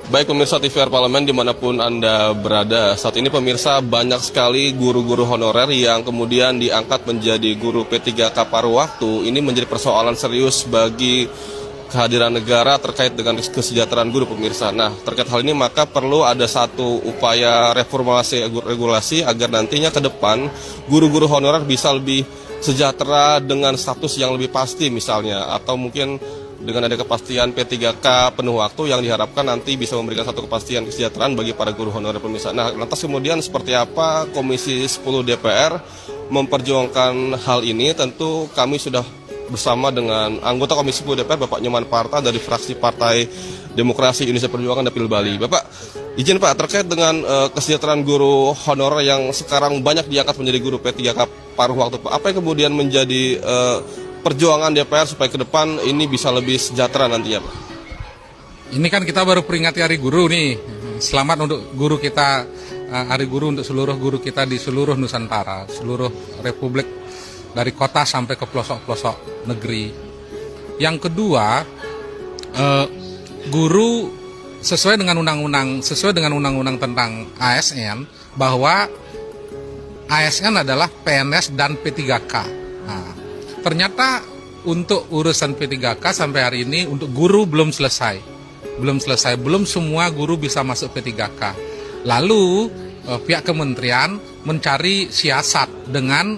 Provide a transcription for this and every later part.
Baik pemirsa TVR Parlemen dimanapun Anda berada, saat ini pemirsa banyak sekali guru-guru honorer yang kemudian diangkat menjadi guru P3K paruh waktu. Ini menjadi persoalan serius bagi kehadiran negara terkait dengan kesejahteraan guru pemirsa. Nah, terkait hal ini maka perlu ada satu upaya reformasi regulasi agar nantinya ke depan guru-guru honorer bisa lebih sejahtera dengan status yang lebih pasti misalnya, atau mungkin dengan ada kepastian P3K penuh waktu yang diharapkan nanti bisa memberikan satu kepastian kesejahteraan bagi para guru honorer pemirsa. Nah, lantas kemudian seperti apa Komisi 10 DPR memperjuangkan hal ini? Tentu kami sudah bersama dengan anggota Komisi 10 DPR Bapak Nyoman Parta dari fraksi Partai Demokrasi Indonesia Perjuangan Dapil Bali. Bapak, izin Pak, terkait dengan kesejahteraan guru honorer yang sekarang banyak diangkat menjadi guru P3K paruh waktu, Pak, apa yang kemudian menjadi perjuangan DPR supaya ke depan ini bisa lebih sejahtera nantinya, Pak? Ini kan kita baru peringati Hari Guru nih. Selamat untuk guru kita, Hari Guru untuk seluruh guru kita di seluruh Nusantara, seluruh Republik, dari kota sampai ke pelosok-pelosok negeri. Yang kedua, guru sesuai dengan undang-undang tentang ASN, bahwa ASN adalah PNS dan P3K. Nah, ternyata untuk urusan P3K sampai hari ini untuk guru belum selesai. Belum semua guru bisa masuk P3K. Lalu pihak kementerian mencari siasat dengan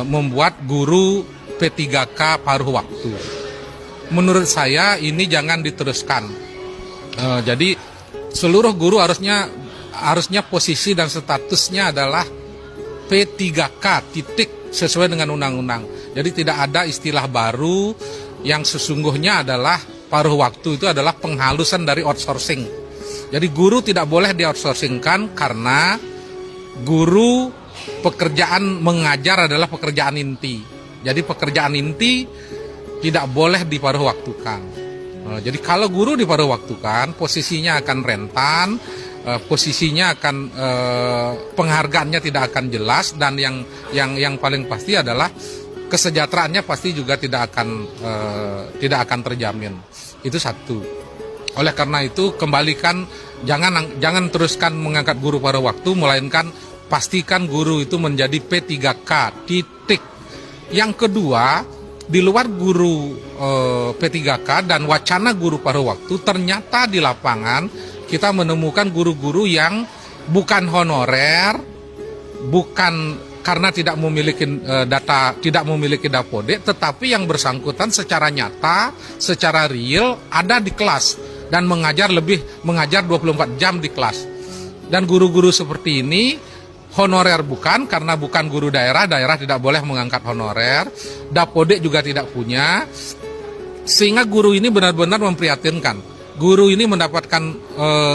membuat guru P3K paruh waktu. Menurut saya ini jangan diteruskan. Jadi seluruh guru harusnya posisi dan statusnya adalah P3K titik sesuai dengan undang-undang. Jadi tidak ada istilah baru yang sesungguhnya adalah paruh waktu itu adalah penghalusan dari outsourcing. Jadi guru tidak boleh di-outsourcingkan karena guru pekerjaan mengajar adalah pekerjaan inti. Jadi pekerjaan inti tidak boleh diparuh waktukan. Jadi kalau guru diparuh waktukan, posisinya akan rentan, posisinya akan penghargaannya tidak akan jelas, dan yang paling pasti adalah kesejahteraannya pasti juga tidak akan terjamin. Itu satu. Oleh karena itu kembalikan, jangan teruskan mengangkat guru paruh waktu, melainkan pastikan guru itu menjadi P3K titik. Yang kedua, di luar guru P3K dan wacana guru paruh waktu, ternyata di lapangan kita menemukan guru-guru yang bukan honorer, bukan karena tidak memiliki tidak memiliki dapode, tetapi yang bersangkutan secara nyata, secara real ada di kelas dan mengajar 24 jam di kelas. Dan guru-guru seperti ini honorer bukan, karena bukan guru daerah tidak boleh mengangkat honorer, dapode juga tidak punya, sehingga guru ini benar-benar memprihatinkan. Guru ini mendapatkan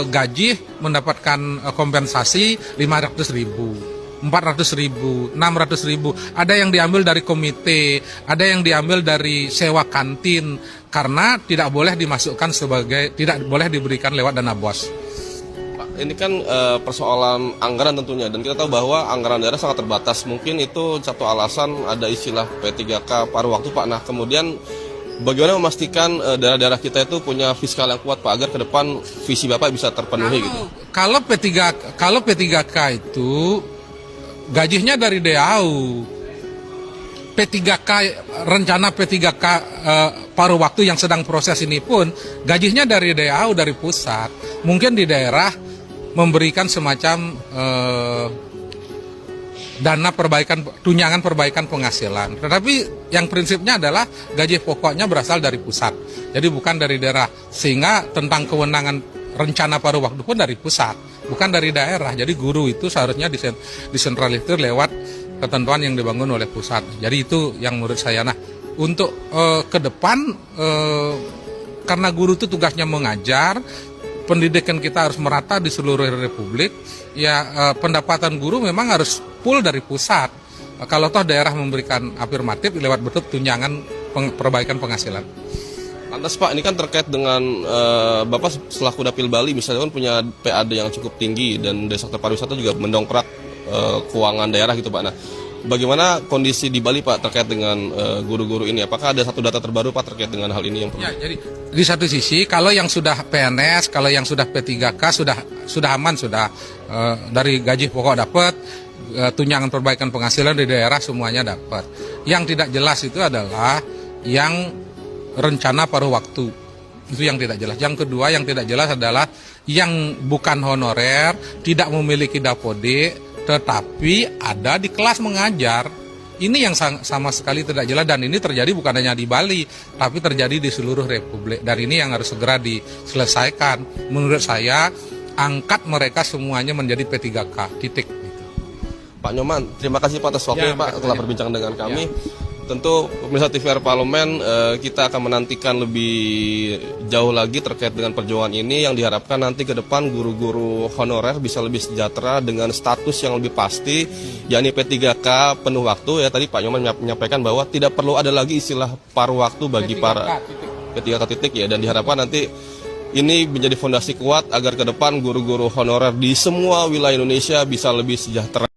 gaji, mendapatkan kompensasi 500.000. 400.000, 600.000, ada yang diambil dari komite, ada yang diambil dari sewa kantin, karena tidak boleh dimasukkan tidak boleh diberikan lewat dana BOS. Pak, ini kan persoalan anggaran tentunya, dan kita tahu bahwa anggaran daerah sangat terbatas. Mungkin itu satu alasan ada istilah P3K paruh waktu, Pak. Nah, kemudian bagaimana memastikan daerah-daerah kita itu punya fiskal yang kuat, Pak, agar ke depan visi Bapak bisa terpenuhi gitu? Kalau P3K itu gajinya dari DAU. P3K, rencana P3K paruh waktu yang sedang proses ini pun gajinya dari DAU, dari pusat. Mungkin di daerah memberikan semacam dana tunjangan perbaikan penghasilan. Tetapi yang prinsipnya adalah gaji pokoknya berasal dari pusat. Jadi bukan dari daerah. Sehingga tentang kewenangan rencana paruh waktu pun dari pusat, bukan dari daerah. Jadi guru itu seharusnya disentralisir lewat ketentuan yang dibangun oleh pusat. Jadi itu yang menurut saya. Nah, untuk ke depan, karena guru itu tugasnya mengajar, pendidikan kita harus merata di seluruh Republik, ya pendapatan guru memang harus full dari pusat. Kalau toh daerah memberikan afirmatif lewat bentuk tunjangan perbaikan penghasilan. Lantas Pak, ini kan terkait dengan Bapak selaku Dapil Bali misalnya kan punya PAD yang cukup tinggi dan sektor pariwisata juga mendongkrak keuangan daerah gitu Pak. Nah, Bagaimana kondisi di Bali Pak terkait dengan guru-guru ini? Apakah ada satu data terbaru Pak terkait dengan hal ini yang perlu? Ya, jadi di satu sisi kalau yang sudah PNS, kalau yang sudah P3K sudah aman, sudah dari gaji pokok dapat, tunjangan perbaikan penghasilan di daerah semuanya dapat. Yang tidak jelas itu adalah yang rencana paruh waktu. Itu yang tidak jelas. Yang kedua yang tidak jelas adalah yang bukan honorer, tidak memiliki dapode, tetapi ada di kelas mengajar. Ini yang sama sekali tidak jelas, dan ini terjadi bukan hanya di Bali, tapi terjadi di seluruh Republik. Dan ini yang harus segera diselesaikan. Menurut saya, angkat mereka semuanya menjadi P3K, titik. Pak Nyoman, terima kasih Pak atas waktunya Pak telah berbincang dengan kami. Tentu pemirsa TVR Parlemen, kita akan menantikan lebih jauh lagi terkait dengan perjuangan ini yang diharapkan nanti ke depan guru-guru honorer bisa lebih sejahtera dengan status yang lebih pasti, yakni P3K penuh waktu. Ya tadi Pak Nyoman menyampaikan bahwa tidak perlu ada lagi istilah paruh waktu bagi para P3K titik ya, dan diharapkan nanti ini menjadi fondasi kuat agar ke depan guru-guru honorer di semua wilayah Indonesia bisa lebih sejahtera.